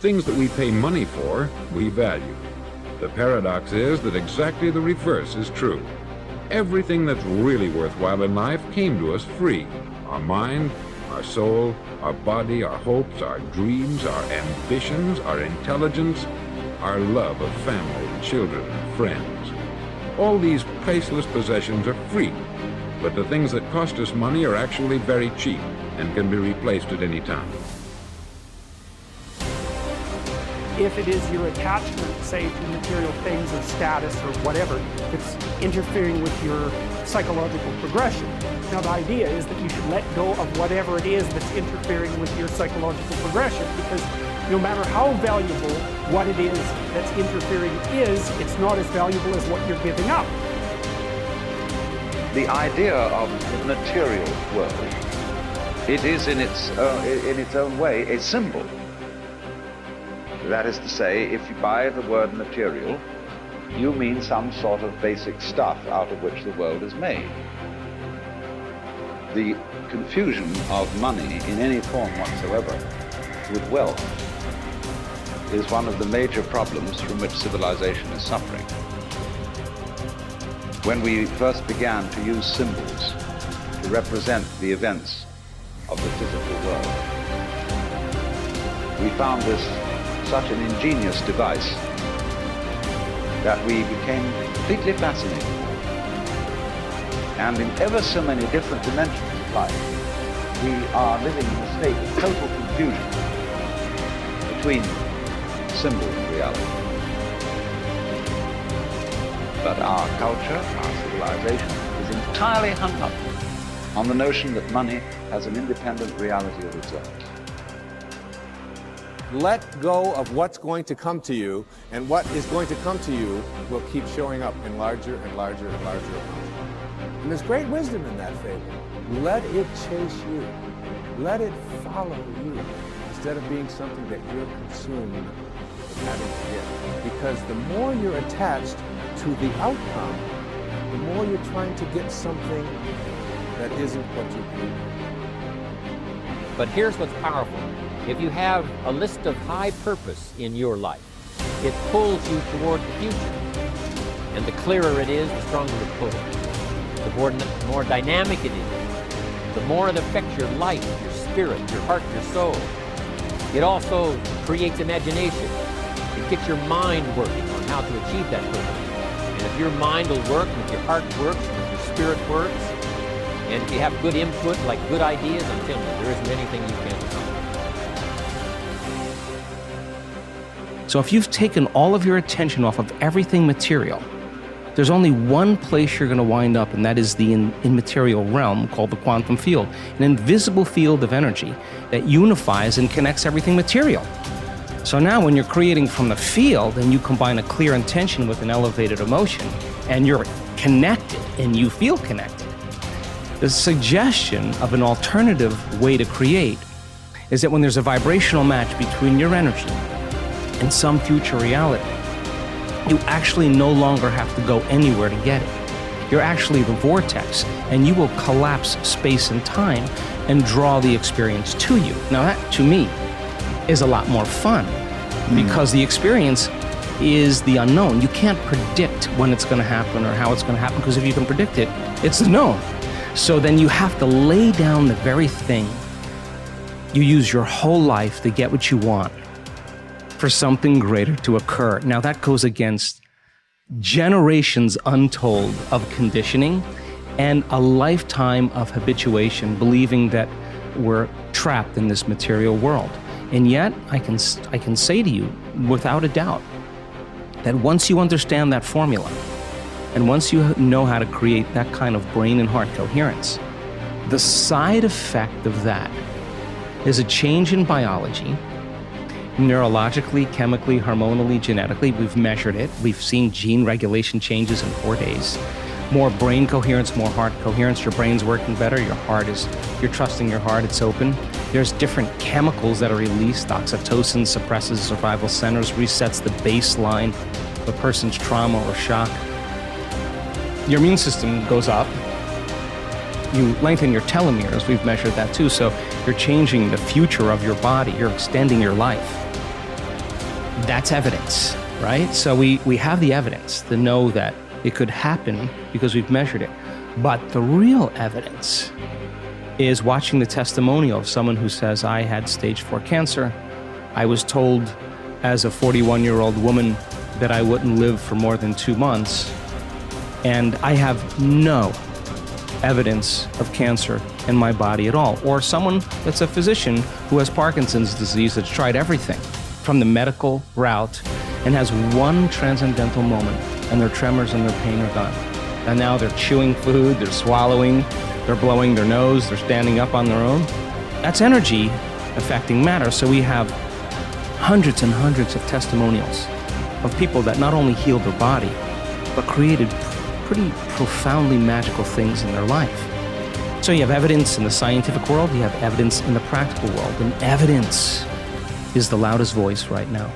Things that we pay money for, we value. The paradox is that exactly the reverse is true. Everything that's really worthwhile in life came to us free. Our mind, our soul, our body, our hopes, our dreams, our ambitions, our intelligence, our love of family, children, and friends. All these priceless possessions are free, but the things that cost us money are actually very cheap and can be replaced at any time. If it is your attachment, say, to material things or status or whatever, it's interfering with your psychological progression. Now, the idea is that you should let go of whatever it is that's interfering with your psychological progression, because no matter how valuable what it is that's interfering is, it's not as valuable as what you're giving up. The idea of the material world, it is in its own way a symbol. That is to say, if you buy the word material, you mean some sort of basic stuff out of which the world is made. The confusion of money in any form whatsoever with wealth is one of the major problems from which civilization is suffering. When we first began to use symbols to represent the events of the physical world, we found this such an ingenious device that we became completely fascinated. And in ever so many different dimensions of life, we are living in a state of total confusion between symbol and reality. But our culture, our civilization, is entirely hung up on the notion that money has an independent reality of its own. Let go of what's going to come to you, and what is going to come to you will keep showing up in larger and larger and larger amounts. And there's great wisdom in that fable. Let it chase you. Let it follow you, instead of being something that you're consumed with having to get. Because the more you're attached to the outcome, the more you're trying to get something that isn't what you need. But here's what's powerful. If you have a list of high purpose in your life, it pulls you toward the future. And the clearer it is, the stronger the pull. The more dynamic it is, the more it affects your life, your spirit, your heart, your soul. It also creates imagination. It gets your mind working on how to achieve that purpose. And if your mind will work, and if your heart works, and if your spirit works, and if you have good input, like good ideas, I'm telling you, there isn't anything you can't accomplish. So if you've taken all of your attention off of everything material, there's only one place you're going to wind up, and that is the immaterial realm called the quantum field, an invisible field of energy that unifies and connects everything material. So now when you're creating from the field and you combine a clear intention with an elevated emotion, and you're connected and you feel connected, the suggestion of an alternative way to create is that when there's a vibrational match between your energy and some future reality, you actually no longer have to go anywhere to get it. You're actually the vortex, and you will collapse space and time and draw the experience to you. Now that, to me, is a lot more fun, because the experience is the unknown. You can't predict when it's going to happen or how it's going to happen, because if you can predict it, it's the known. So then you have to lay down the very thing you use your whole life to get what you want, for something greater to occur. Now that goes against generations untold of conditioning and a lifetime of habituation, believing that we're trapped in this material world. And yet I can say to you without a doubt that once you understand that formula, and once you know how to create that kind of brain and heart coherence, the side effect of that is a change in biology, neurologically, chemically, hormonally, genetically. We've measured it. We've seen gene regulation changes in 4 days. More brain coherence, more heart coherence. Your brain's working better. You're trusting your heart. It's open. There's different chemicals that are released. Oxytocin suppresses survival centers, resets the baseline of a person's trauma or shock. Your immune system goes up. You lengthen your telomeres. We've measured that too. So you're changing the future of your body. You're extending your life. That's evidence, right? So we have the evidence to know that it could happen because we've measured it. But the real evidence is watching the testimonial of someone who says, I had stage 4 cancer. I was told as a 41-year-old woman that I wouldn't live for more than 2 months. And I have no evidence of cancer in my body at all. Or someone that's a physician who has Parkinson's disease that's tried everything from the medical route and has one transcendental moment, and their tremors and their pain are gone. And now they're chewing food, they're swallowing, they're blowing their nose, they're standing up on their own. That's energy affecting matter. So we have hundreds and hundreds of testimonials of people that not only healed their body, but created pretty profoundly magical things in their life. So you have evidence in the scientific world, you have evidence in the practical world, and evidence is the loudest voice right now.